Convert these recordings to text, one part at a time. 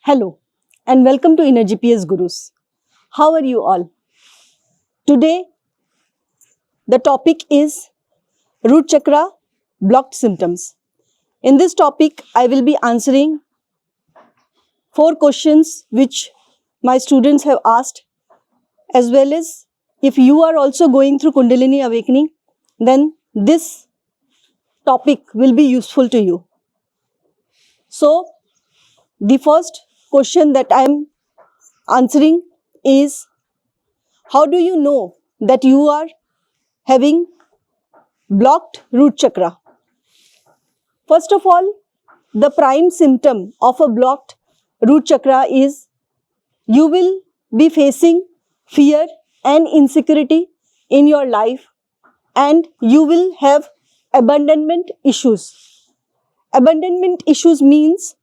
Hello and welcome to Inner GPS Gurus. How are you all? Today the topic is root chakra blocked symptoms. In this topic I will be answering 4 questions which my students have asked, as well as if you are also going through Kundalini awakening, then this topic will be useful to you. So the first question that I am answering is, how do you know that you are having blocked root chakra? First of all, the prime symptom of a blocked root chakra is you will be facing fear and insecurity in your life, and you will have abandonment issues. Abandonment issues means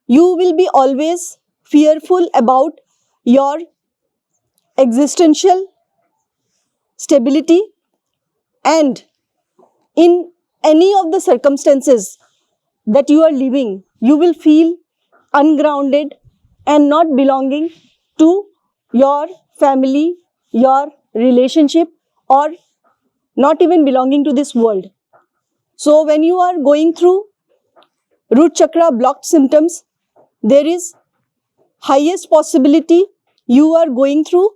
you will be always fearful about your existential stability, and in any of the circumstances that you are living, you will feel ungrounded and not belonging to your family, your relationship, or not even belonging to this world. So when you are going through root chakra blocked symptoms, there is highest possibility you are going through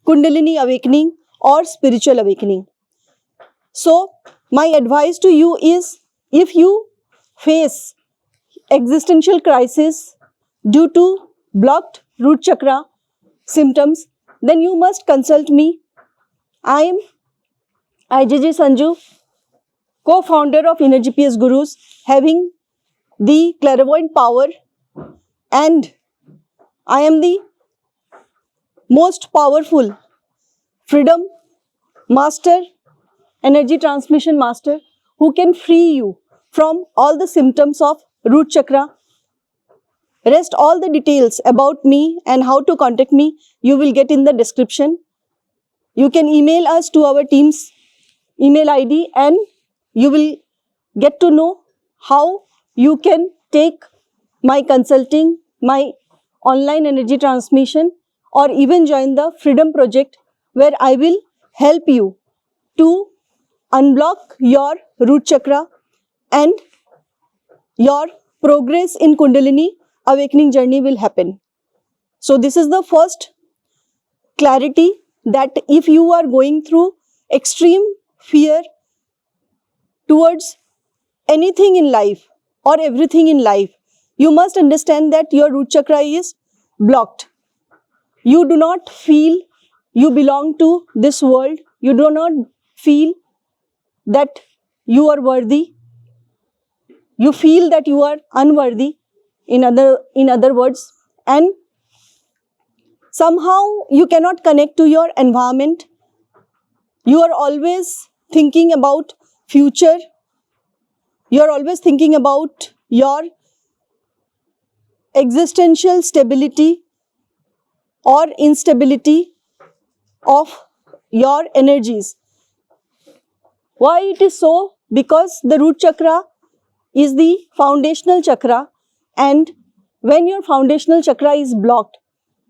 Kundalini awakening or spiritual awakening. So my advice to you is, if you face existential crisis due to blocked root chakra symptoms, then you must consult me. I am IJJ Sanju, co-founder of Inner GPS Gurus, having the clairvoyant power, and I am the most powerful freedom master, energy transmission master, who can free you from all the symptoms of root chakra. Rest all the details about me and how to contact me you will get in the description. You can email us to our team's email ID, and you will get to know how you can take my consulting, my online energy transmission, or even join the Freedom Project, where I will help you to unblock your root chakra and your progress in Kundalini awakening journey will happen. So this is the first clarity, that if you are going through extreme fear towards anything in life or everything in life, you must understand that your root chakra is blocked. You do not feel you belong to this world. You do not feel that you are worthy. You feel that you are unworthy, in other words, and somehow you cannot connect to your environment. You are always thinking about future. You are always thinking about your existential stability or instability of your energies. Why it is so? Because the root chakra is the foundational chakra, and when your foundational chakra is blocked,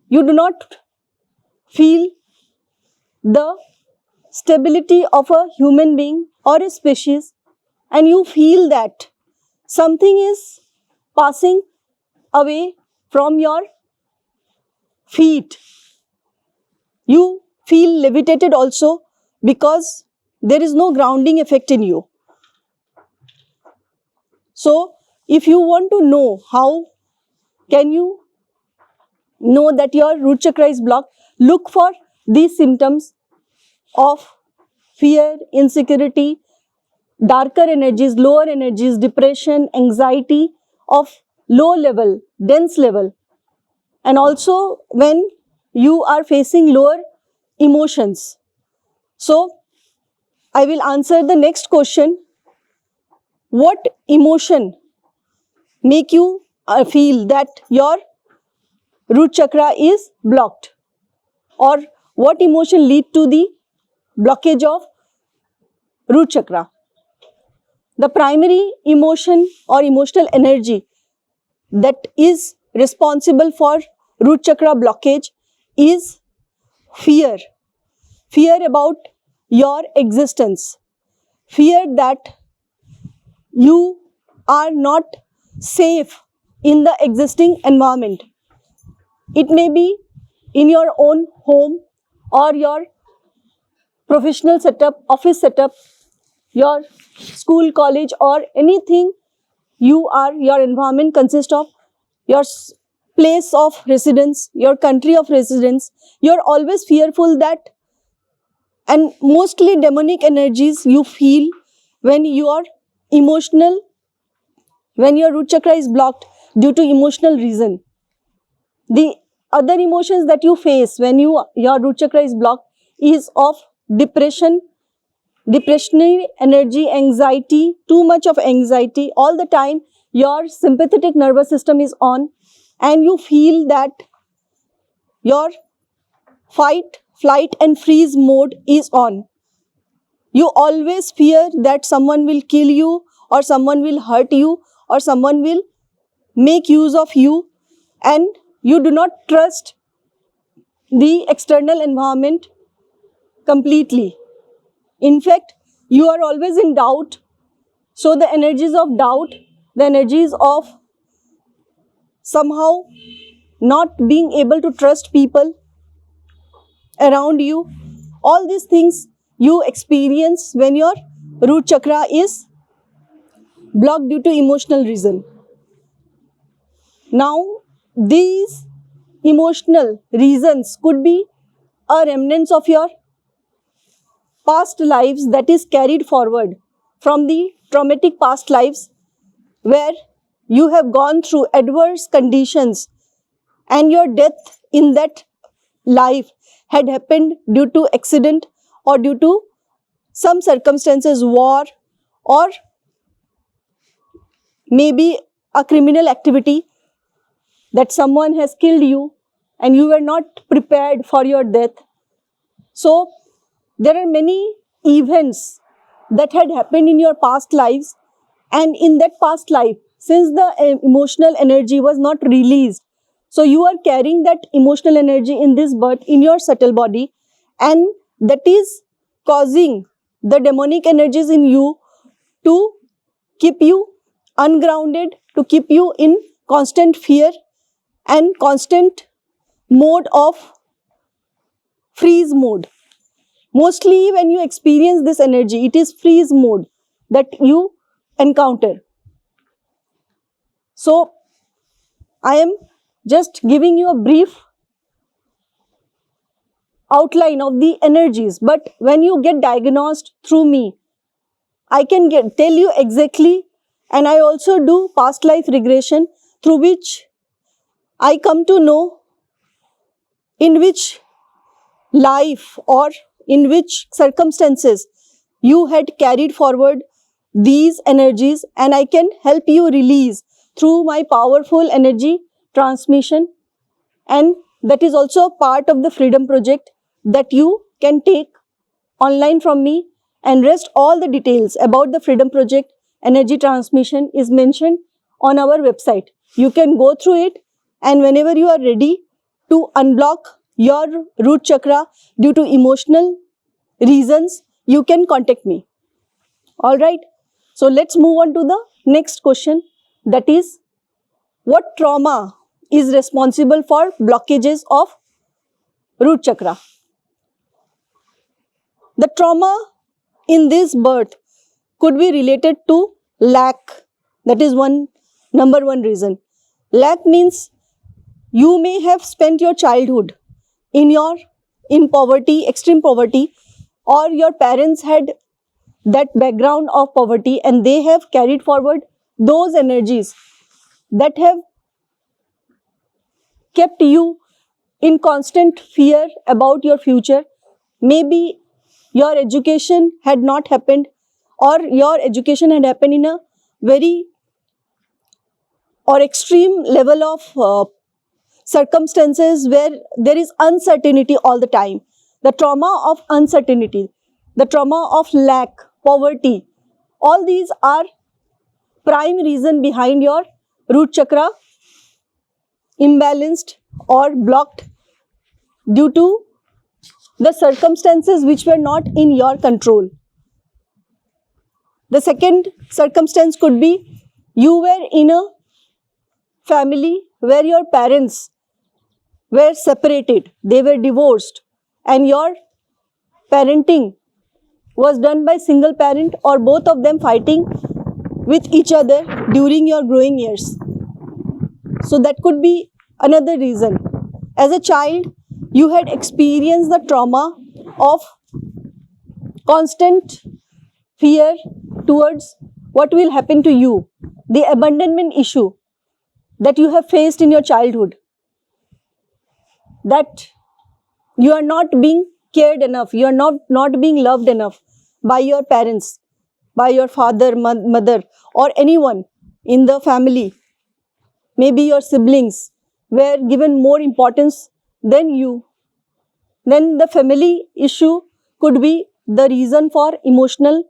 you do not feel the stability of a human being or a species, and you feel that something is passing away from your feet. You feel levitated also, because there is no grounding effect in you. So if you want to know how can you know that your root chakra is blocked, look for these symptoms of fear, insecurity, darker energies, lower energies, depression, anxiety of low level, dense level, and also when you are facing lower emotions. So I will answer the next question. What emotion make you feel that your root chakra is blocked, or what emotion lead to the blockage of root chakra? The primary emotion or emotional energy that is responsible for root chakra blockage is fear. Fear about your existence. Fear that you are not safe in the existing environment. It may be in your own home or your professional setup, office setup, your school, college, or anything your environment consists of, your place of residence, your country of residence. You're always fearful that, and mostly demonic energies you feel when you are emotional, when your root chakra is blocked due to emotional reason. The other emotions that you face when your root chakra is blocked is of depression, depressionary energy, anxiety, too much of anxiety. All the time your sympathetic nervous system is on and you feel that your fight, flight and freeze mode is on. You always fear that someone will kill you or someone will hurt you or someone will make use of you, and you do not trust the external environment completely. In fact, you are always in doubt. So the energies of doubt, the energies of somehow not being able to trust people around you, all these things you experience when your root chakra is blocked due to emotional reason. Now, these emotional reasons could be a remnants of your past lives that is carried forward from the traumatic past lives where you have gone through adverse conditions and your death in that life had happened due to accident or due to some circumstances, war, or maybe a criminal activity that someone has killed you and you were not prepared for your death. So there are many events that had happened in your past lives, and in that past life, since the emotional energy was not released, so you are carrying that emotional energy in this birth in your subtle body, and that is causing the demonic energies in you to keep you ungrounded, to keep you in constant fear and constant mode of freeze mode. Mostly when you experience this energy, it is freeze mode that you encounter. So, I am just giving you a brief outline of the energies, but when you get diagnosed through me, I can tell you exactly, and I also do past life regression through which I come to know in which life or in which circumstances you had carried forward these energies, and I can help you release through my powerful energy transmission, and that is also part of the Freedom Project that you can take online from me, and rest all the details about the Freedom Project energy transmission is mentioned on our website. You can go through it, and whenever you are ready to unblock your root chakra due to emotional reasons, you can contact me. Alright, so let's move on to the next question, that is, what trauma is responsible for blockages of root chakra? The trauma in this birth could be related to lack. That is number one reason. Lack means you may have spent your childhood in poverty, extreme poverty, or your parents had that background of poverty and they have carried forward those energies that have kept you in constant fear about your future. Maybe your education had not happened, or your education had happened in a very or extreme level of circumstances where there is uncertainty all the time. The trauma of uncertainty, the trauma of lack, poverty, all these are prime reason behind your root chakra imbalanced or blocked due to the circumstances which were not in your control. The second circumstance could be you were in a family where your parents were separated, they were divorced, and your parenting was done by single parent or both of them fighting with each other during your growing years. So that could be another reason. As a child, you had experienced the trauma of constant fear towards what will happen to you, the abandonment issue that you have faced in your childhood, that you are not being cared enough, you are not being loved enough by your parents, by your father, mother, or anyone in the family. Maybe your siblings were given more importance than you. Then the family issue could be the reason for emotional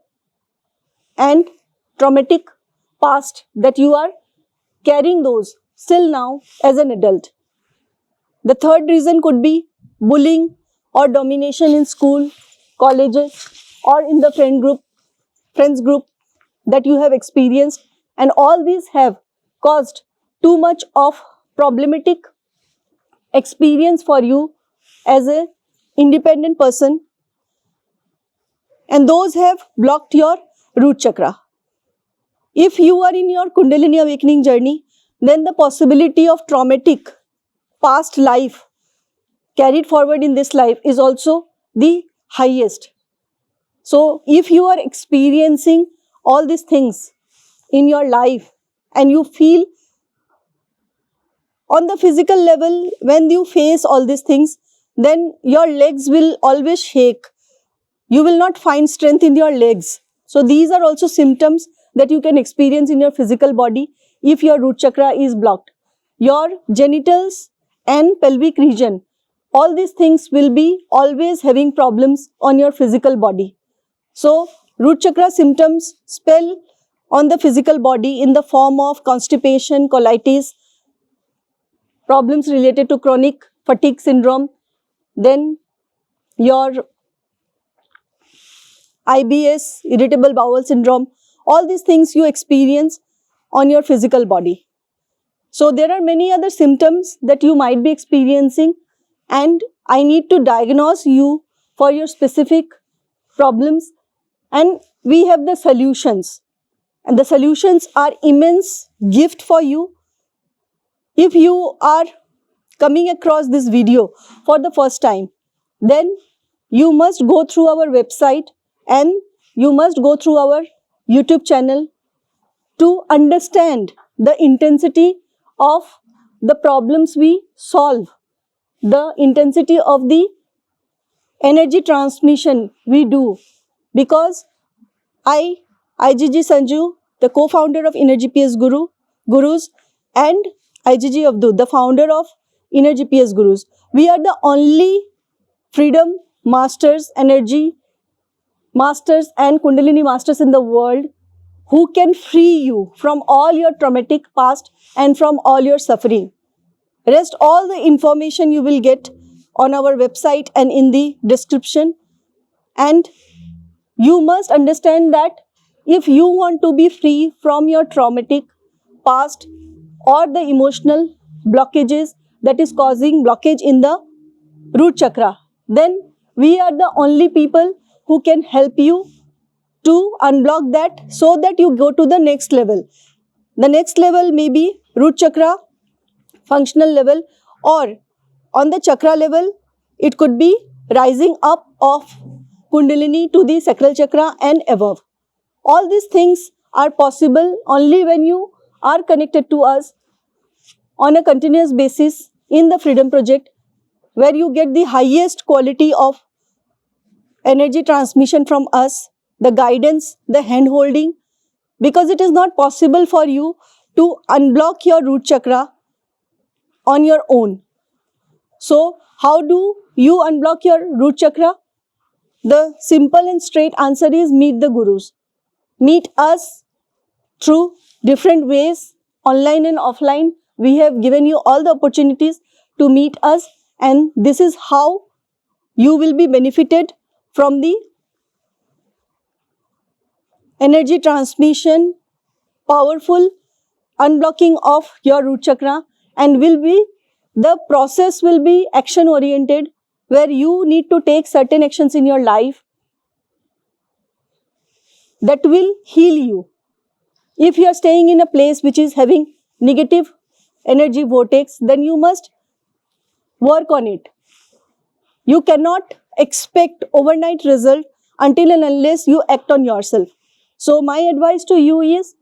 and traumatic past that you are carrying those still now as an adult. The third reason could be bullying or domination in school, colleges, or in the friends group that you have experienced, and all these have caused too much of problematic experience for you as an independent person, and those have blocked your root chakra. If you are in your Kundalini awakening journey, then the possibility of traumatic past life carried forward in this life is also the highest. So if you are experiencing all these things in your life and you feel on the physical level, when you face all these things, then your legs will always shake. You will not find strength in your legs. So these are also symptoms that you can experience in your physical body if your root chakra is blocked. Your genitals and pelvic region, all these things will be always having problems on your physical body. So root chakra symptoms spell on the physical body in the form of constipation, colitis, problems related to chronic fatigue syndrome, then your IBS, irritable bowel syndrome, all these things you experience on your physical body. So there are many other symptoms that you might be experiencing, and I need to diagnose you for your specific problems, and we have the solutions, and the solutions are immense gift for you. If you are coming across this video for the first time, then you must go through our website and you must go through our YouTube channel to understand the intensity of the problems we solve, the intensity of the energy transmission we do. Because I, IGG Sanju, the co-founder of Inner GPS Gurus, and IGG Abdul, the founder of Inner GPS Gurus, we are the only freedom masters, energy masters and Kundalini masters in the world who can free you from all your traumatic past and from all your suffering. Rest all the information you will get on our website and in the description. And you must understand that if you want to be free from your traumatic past or the emotional blockages that is causing blockage in the root chakra, then we are the only people who can help you to unblock that so that you go to the next level. The next level may be root chakra, functional level, or on the chakra level, it could be rising up of Kundalini to the sacral chakra and above. All these things are possible only when you are connected to us on a continuous basis in the Freedom Project, where you get the highest quality of energy transmission from us, the guidance, the hand holding, because it is not possible for you to unblock your root chakra on your own. So how do you unblock your root chakra? The simple and straight answer is meet the Gurus. Meet us through different ways, online and offline, we have given you all the opportunities to meet us, and this is how you will be benefited from the energy transmission, powerful unblocking of your root chakra, and the process will be action oriented, where you need to take certain actions in your life that will heal you. If you are staying in a place which is having negative energy vortex, then you must work on it. You cannot expect overnight result until and unless you act on yourself. So my advice to you is,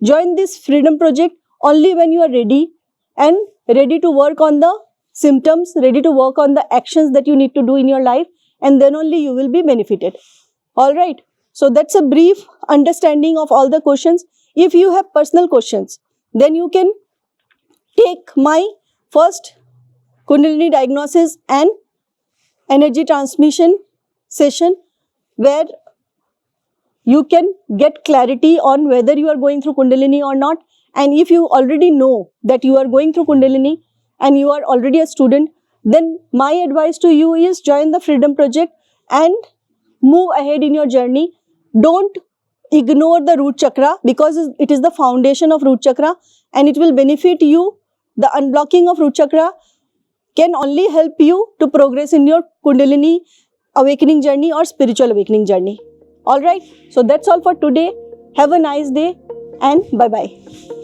join this freedom project only when you are ready, and ready to work on the symptoms, ready to work on the actions that you need to do in your life, and then only you will be benefited. Alright, so that's a brief understanding of all the questions. If you have personal questions, then you can take my first Kundalini diagnosis and energy transmission session, where you can get clarity on whether you are going through Kundalini or not. And if you already know that you are going through Kundalini and you are already a student, then my advice to you is, join the Freedom Project and move ahead in your journey. Don't ignore the root chakra, because it is the foundation of root chakra and it will benefit you. The unblocking of root chakra can only help you to progress in your Kundalini awakening journey or spiritual awakening journey. Alright, so that's all for today. Have a nice day and bye-bye.